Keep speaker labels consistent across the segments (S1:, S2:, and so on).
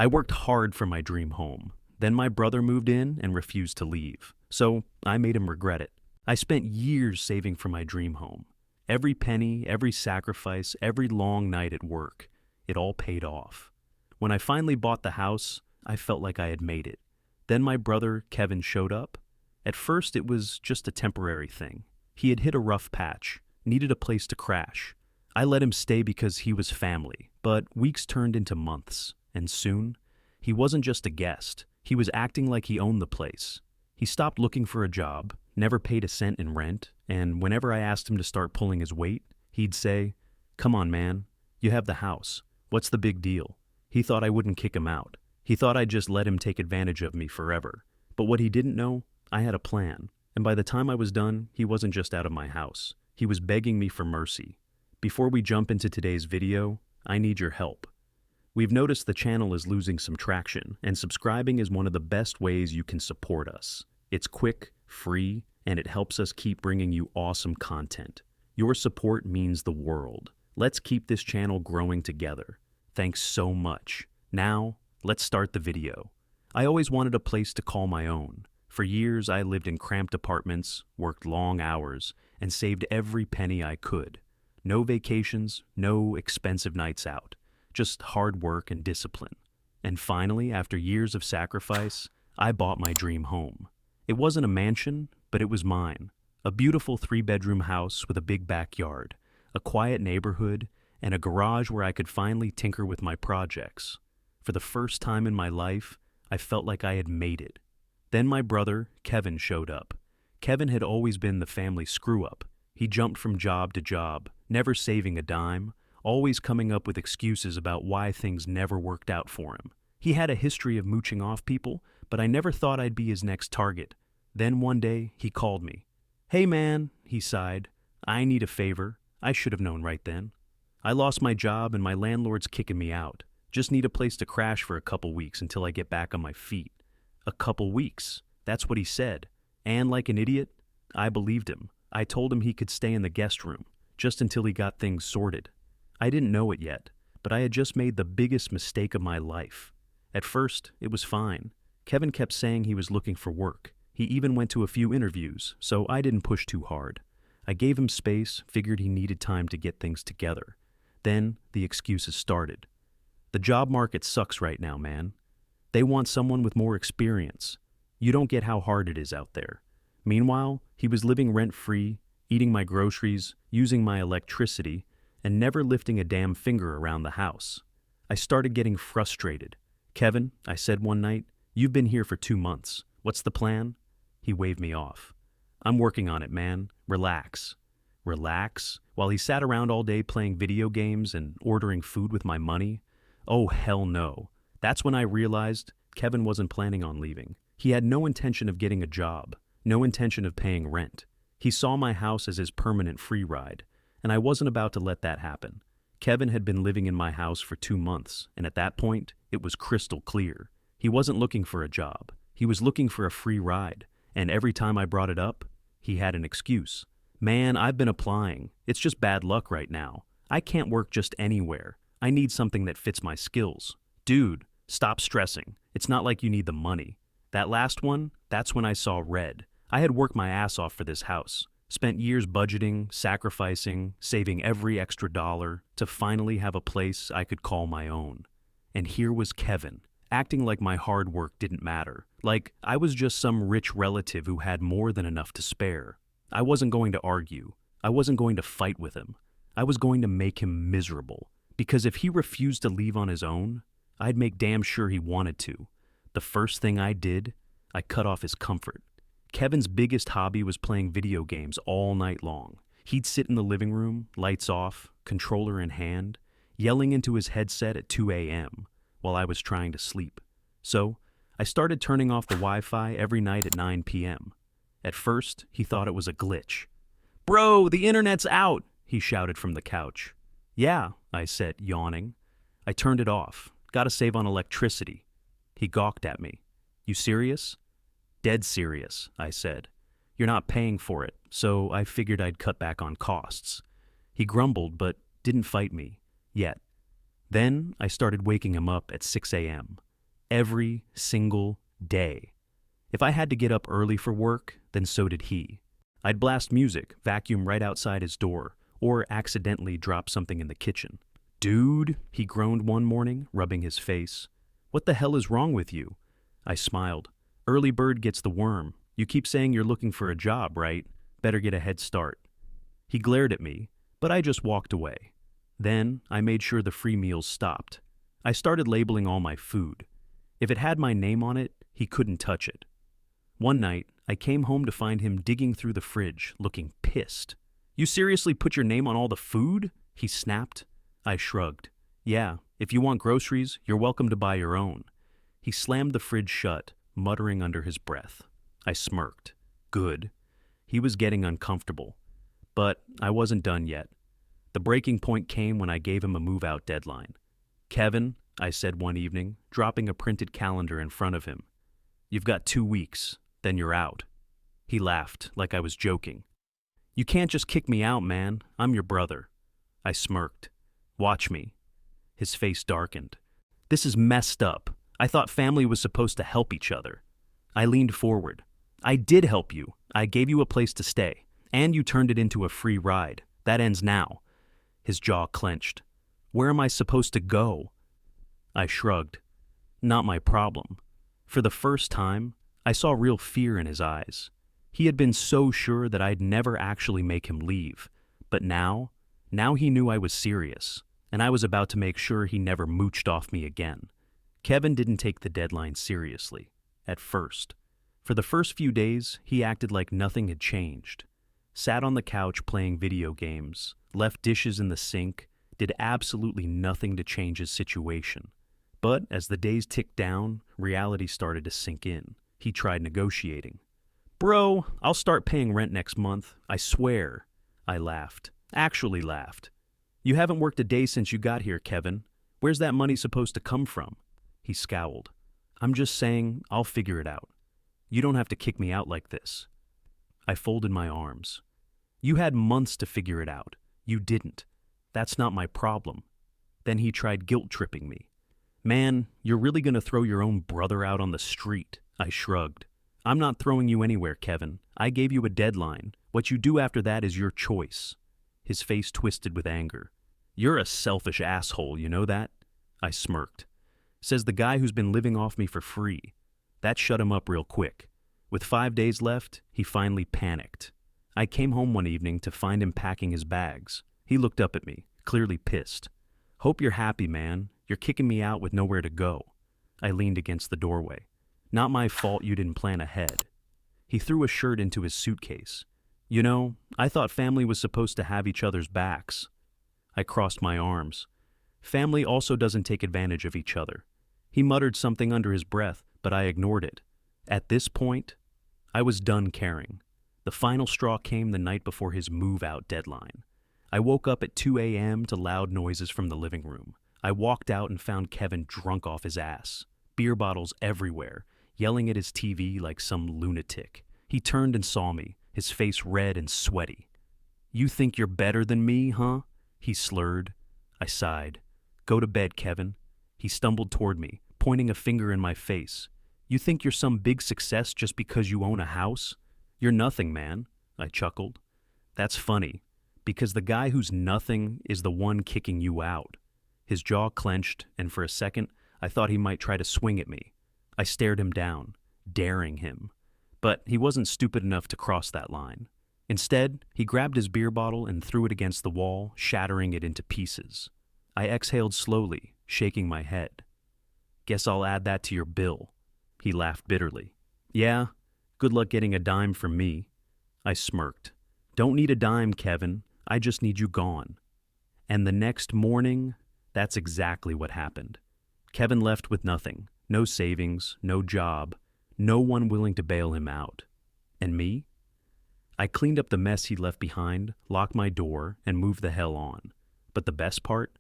S1: I worked hard for my dream home. Then my brother moved in and refused to leave. So I made him regret it. I spent years saving for my dream home. Every penny, every sacrifice, every long night at work, it all paid off. When I finally bought the house, I felt like I had made it. Then my brother, Kevin, showed up. At first, it was just a temporary thing. He had hit a rough patch, needed a place to crash. I let him stay because he was family, but weeks turned into months, and soon, he wasn't just a guest. He was acting like he owned the place. He stopped looking for a job, never paid a cent in rent, and whenever I asked him to start pulling his weight, he'd say, "Come on, man, you have the house. What's the big deal?" He thought I wouldn't kick him out. He thought I'd just let him take advantage of me forever. But what he didn't know, I had a plan. And by the time I was done, he wasn't just out of my house. He was begging me for mercy. Before we jump into today's video, I need your help. We've noticed the channel is losing some traction, and subscribing is one of the best ways you can support us. It's quick, free, and it helps us keep bringing you awesome content. Your support means the world. Let's keep this channel growing together. Thanks so much. Now, let's start the video. I always wanted a place to call my own. For years, I lived in cramped apartments, worked long hours, and saved every penny I could. No vacations, no expensive nights out, just hard work and discipline. And finally, after years of sacrifice, I bought my dream home. It wasn't a mansion, but it was mine. A beautiful 3-bedroom house with a big backyard, a quiet neighborhood, and a garage where I could finally tinker with my projects. For the first time in my life, I felt like I had made it. Then my brother, Kevin, showed up. Kevin had always been the family screw-up. He jumped from job to job, never saving a dime, always coming up with excuses about why things never worked out for him. He had a history of mooching off people, but I never thought I'd be his next target. Then one day, he called me. "Hey man," he sighed, "I need a favor. I should have known right then. I lost my job and my landlord's kicking me out. Just need a place to crash for a couple weeks until I get back on my feet." A couple weeks. That's what he said. And like an idiot, I believed him. I told him he could stay in the guest room, just until he got things sorted. I didn't know it yet, but I had just made the biggest mistake of my life. At first, it was fine. Kevin kept saying he was looking for work. He even went to a few interviews, so I didn't push too hard. I gave him space, figured he needed time to get things together. Then, the excuses started. "The job market sucks right now, man. They want someone with more experience. You don't get how hard it is out there." Meanwhile, he was living rent-free, eating my groceries, using my electricity, and never lifting a damn finger around the house. I started getting frustrated. "Kevin," I said one night, "you've been here for 2 months. What's the plan?" He waved me off. "I'm working on it, man. Relax." Relax? While he sat around all day playing video games and ordering food with my money? Oh, hell no. That's when I realized Kevin wasn't planning on leaving. He had no intention of getting a job, no intention of paying rent. He saw my house as his permanent free ride, and I wasn't about to let that happen. Kevin had been living in my house for 2 months, and at that point, it was crystal clear. He wasn't looking for a job. He was looking for a free ride, and every time I brought it up, he had an excuse. "Man, I've been applying. It's just bad luck right now. I can't work just anywhere. I need something that fits my skills." Dude, stop stressing. It's not like you need the money. That last one, that's when I saw red. I had worked my ass off for this house. Spent years budgeting, sacrificing, saving every extra dollar to finally have a place I could call my own. And here was Kevin, acting like my hard work didn't matter. Like I was just some rich relative who had more than enough to spare. I wasn't going to argue. I wasn't going to fight with him. I was going to make him miserable. Because if he refused to leave on his own, I'd make damn sure he wanted to. The first thing I did, I cut off his comfort. Kevin's biggest hobby was playing video games all night long. He'd sit in the living room, lights off, controller in hand, yelling into his headset at 2 a.m. while I was trying to sleep. So, I started turning off the Wi-Fi every night at 9 p.m. At first, he thought it was a glitch. "Bro, the internet's out!" he shouted from the couch. "Yeah," I said, yawning. I turned it off. Gotta save on electricity. He gawked at me. "You serious?" "Dead serious," I said. "You're not paying for it, so I figured I'd cut back on costs." He grumbled, but didn't fight me. Yet. Then I started waking him up at 6 a.m. Every single day. If I had to get up early for work, then so did he. I'd blast music, vacuum right outside his door, or accidentally drop something in the kitchen. "Dude," he groaned one morning, rubbing his face. "What the hell is wrong with you?" I smiled. "Early bird gets the worm. You keep saying you're looking for a job, right? Better get a head start." He glared at me, but I just walked away. Then I made sure the free meals stopped. I started labeling all my food. If it had my name on it, he couldn't touch it. One night, I came home to find him digging through the fridge, looking pissed. "You seriously put your name on all the food?" he snapped. I shrugged. "Yeah, if you want groceries, you're welcome to buy your own." He slammed the fridge shut, muttering under his breath. I smirked. Good. He was getting uncomfortable. But I wasn't done yet. The breaking point came when I gave him a move-out deadline. "Kevin," I said one evening, dropping a printed calendar in front of him, "you've got 2 weeks, then you're out." He laughed, like I was joking. "You can't just kick me out, man. I'm your brother." I smirked. "Watch me." His face darkened. "This is messed up. I thought family was supposed to help each other." I leaned forward. "I did help you. I gave you a place to stay. And you turned it into a free ride. That ends now." His jaw clenched. "Where am I supposed to go?" I shrugged. Not my problem. For the first time, I saw real fear in his eyes. He had been so sure that I'd never actually make him leave. But now he knew I was serious, and I was about to make sure he never mooched off me again. Kevin didn't take the deadline seriously, at first. For the first few days, he acted like nothing had changed. Sat on the couch playing video games, left dishes in the sink, did absolutely nothing to change his situation. But as the days ticked down, reality started to sink in. He tried negotiating. "Bro, I'll start paying rent next month, I swear." I laughed. Actually laughed. "You haven't worked a day since you got here, Kevin. Where's that money supposed to come from?" He scowled. "I'm just saying, I'll figure it out. You don't have to kick me out like this." I folded my arms. "You had months to figure it out. You didn't. That's not my problem." Then he tried guilt-tripping me. "Man, you're really gonna throw your own brother out on the street." I shrugged. "I'm not throwing you anywhere, Kevin. I gave you a deadline. What you do after that is your choice." His face twisted with anger. "You're a selfish asshole, you know that?" I smirked. Says the guy who's been living off me for free. That shut him up real quick. With 5 days left, he finally panicked. I came home one evening to find him packing his bags. He looked up at me, clearly pissed. "Hope you're happy, man. You're kicking me out with nowhere to go." I leaned against the doorway. "Not my fault you didn't plan ahead." He threw a shirt into his suitcase. "You know, I thought family was supposed to have each other's backs." I crossed my arms. "Family also doesn't take advantage of each other." He muttered something under his breath, but I ignored it. At this point, I was done caring. The final straw came the night before his move-out deadline. I woke up at 2 a.m. to loud noises from the living room. I walked out and found Kevin drunk off his ass. Beer bottles everywhere, yelling at his TV like some lunatic. He turned and saw me, his face red and sweaty. "You think you're better than me, huh?" he slurred. I sighed. "Go to bed, Kevin." He stumbled toward me, pointing a finger in my face. "You think you're some big success just because you own a house? You're nothing, man." I chuckled. "That's funny, because the guy who's nothing is the one kicking you out." His jaw clenched, and for a second, I thought he might try to swing at me. I stared him down, daring him. But he wasn't stupid enough to cross that line. Instead, he grabbed his beer bottle and threw it against the wall, shattering it into pieces. I exhaled slowly, shaking my head. "Guess I'll add that to your bill." He laughed bitterly. "Yeah, good luck getting a dime from me." I smirked. "Don't need a dime, Kevin. I just need you gone." And the next morning, that's exactly what happened. Kevin left with nothing. No savings, no job, no one willing to bail him out. And me? I cleaned up the mess he left behind, locked my door, and moved the hell on. But the best part?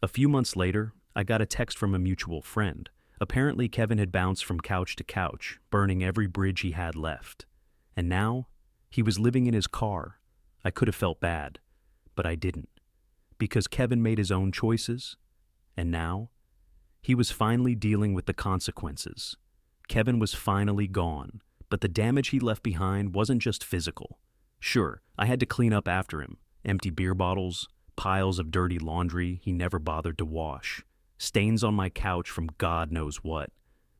S1: A few months later, I got a text from a mutual friend. Apparently, Kevin had bounced from couch to couch, burning every bridge he had left. And now, he was living in his car. I could have felt bad, but I didn't. Because Kevin made his own choices, and now, He was finally dealing with the consequences. Kevin was finally gone, but the damage he left behind wasn't just physical. Sure, I had to clean up after him. Empty beer bottles, piles of dirty laundry he never bothered to wash, stains on my couch from God knows what.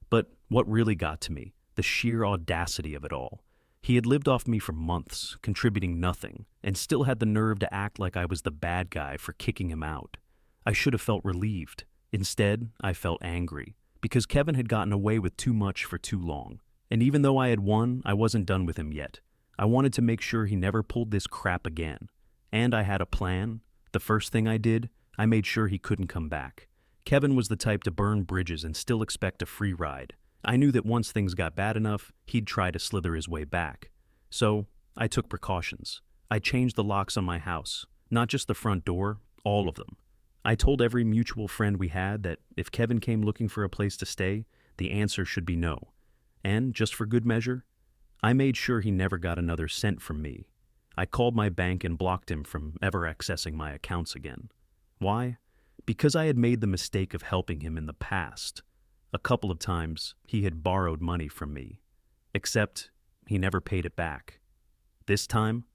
S1: But what really got to me, the sheer audacity of it all. He had lived off me for months, contributing nothing, and still had the nerve to act like I was the bad guy for kicking him out. I should have felt relieved. Instead, I felt angry, because Kevin had gotten away with too much for too long. And even though I had won, I wasn't done with him yet. I wanted to make sure he never pulled this crap again. And I had a plan. The first thing I did, I made sure he couldn't come back. Kevin was the type to burn bridges and still expect a free ride. I knew that once things got bad enough, he'd try to slither his way back. So, I took precautions. I changed the locks on my house. Not just the front door, all of them. I told every mutual friend we had that if Kevin came looking for a place to stay, the answer should be no. And, just for good measure, I made sure he never got another cent from me. I called my bank and blocked him from ever accessing my accounts again. Why? Because I had made the mistake of helping him in the past. A couple of times, he had borrowed money from me. Except, he never paid it back. This time,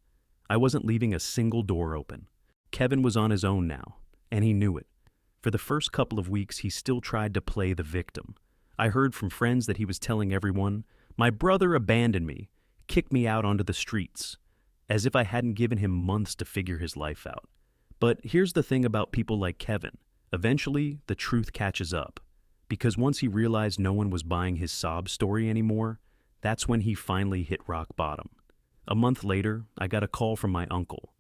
S1: I wasn't leaving a single door open. Kevin was on his own now, and he knew it. For the first couple of weeks, he still tried to play the victim. I heard from friends that he was telling everyone, "My brother abandoned me, kicked me out onto the streets," as if I hadn't given him months to figure his life out. But here's the thing about people like Kevin. Eventually, the truth catches up. Because once he realized no one was buying his sob story anymore, that's when he finally hit rock bottom. A month later, I got a call from my uncle.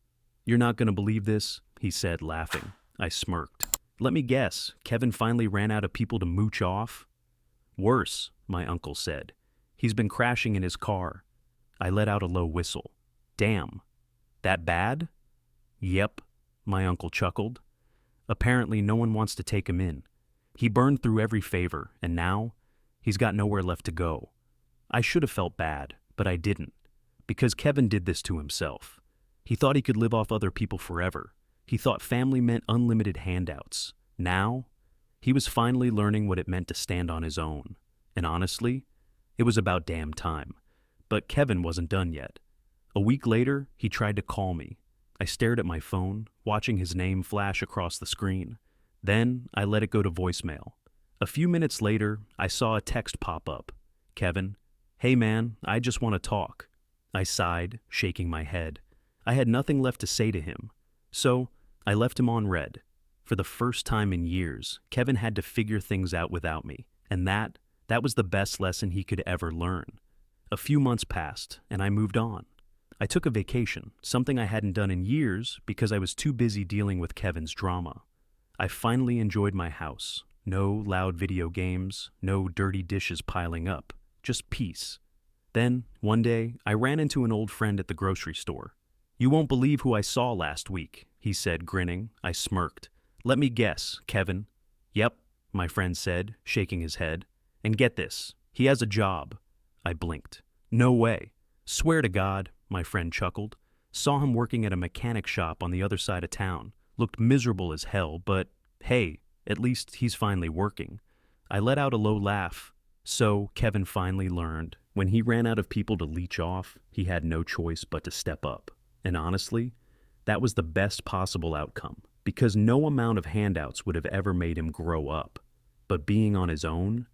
S1: "You're not going to believe this," he said, laughing. I smirked. "Let me guess, Kevin finally ran out of people to mooch off?" "Worse," my uncle said. "He's been crashing in his car." I let out a low whistle. "Damn. That bad?" "Yep," my uncle chuckled. "Apparently no one wants to take him in. He burned through every favor, and now he's got nowhere left to go." I should have felt bad, but I didn't. Because Kevin did this to himself. He thought he could live off other people forever. He thought family meant unlimited handouts. Now, he was finally learning what it meant to stand on his own. And honestly, it was about damn time. But Kevin wasn't done yet. A week later, he tried to call me. I stared at my phone, watching his name flash across the screen. Then, I let it go to voicemail. A few minutes later, I saw a text pop up. "Kevin, hey man, I just want to talk." I sighed, shaking my head. I had nothing left to say to him. So, I left him on read. For the first time in years, Kevin had to figure things out without me. And that was the best lesson he could ever learn. A few months passed, and I moved on. I took a vacation, something I hadn't done in years because I was too busy dealing with Kevin's drama. I finally enjoyed my house. No loud video games, no dirty dishes piling up, just peace. Then, one day, I ran into an old friend at the grocery store. "You won't believe who I saw last week," he said, grinning. I smirked. "Let me guess, Kevin." "Yep," my friend said, shaking his head. "And get this, he has a job." I blinked. "No way." "Swear to God," my friend chuckled. "Saw him working at a mechanic shop on the other side of town. Looked miserable as hell, but hey, at least he's finally working." I let out a low laugh. So Kevin finally learned. When he ran out of people to leech off, he had no choice but to step up. And honestly, that was the best possible outcome, because no amount of handouts would have ever made him grow up. But being on his own,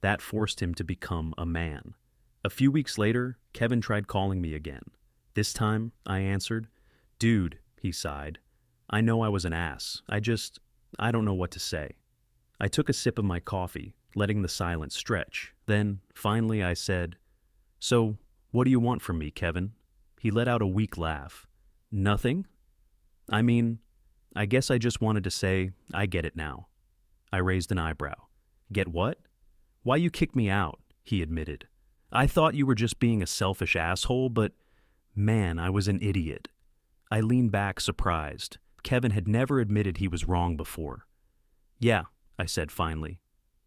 S1: that forced him to become a man. A few weeks later, Kevin tried calling me again. This time, I answered. "Dude," he sighed, "I know I was an ass. I don't know what to say." I took a sip of my coffee, letting the silence stretch. Then, finally, I said, "So, what do you want from me, Kevin?" He let out a weak laugh. "Nothing? I mean, I guess I just wanted to say, I get it now." I raised an eyebrow. "Get what?" "Why you kicked me out," he admitted. "I thought you were just being a selfish asshole, but man, I was an idiot." I leaned back, surprised. Kevin had never admitted he was wrong before. "Yeah," I said finally.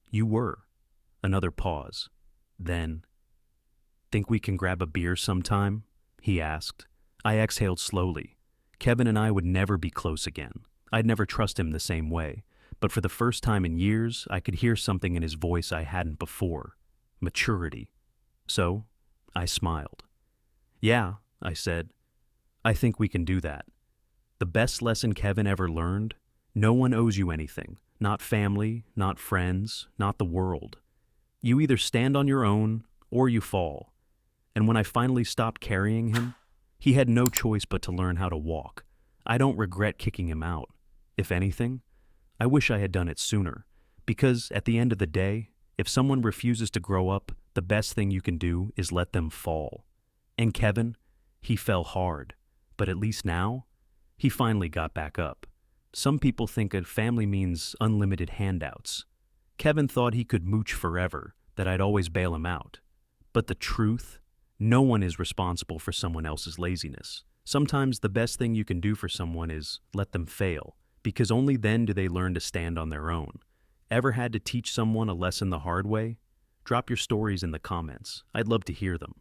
S1: "You were." Another pause. Then, "Think we can grab a beer sometime?" he asked. I exhaled slowly. Kevin and I would never be close again. I'd never trust him the same way. but for the first time in years, I could hear something in his voice I hadn't before: maturity. So, I smiled. "Yeah," I said, "I think we can do that. The best lesson Kevin ever learned: no one owes you anything. Not family, not friends, not the world. You either stand on your own or you fall." And when I finally stopped carrying him, he had no choice but to learn how to walk. I don't regret kicking him out. If anything, I wish I had done it sooner, because at the end of the day, if someone refuses to grow up, the best thing you can do is let them fall. And Kevin, he fell hard, but at least now, he finally got back up. Some people think a family means unlimited handouts. Kevin thought he could mooch forever, that I'd always bail him out. But the truth, no one is responsible for someone else's laziness. Sometimes the best thing you can do for someone is let them fail, because only then do they learn to stand on their own. Ever had to teach someone a lesson the hard way? Drop your stories in the comments. I'd love to hear them.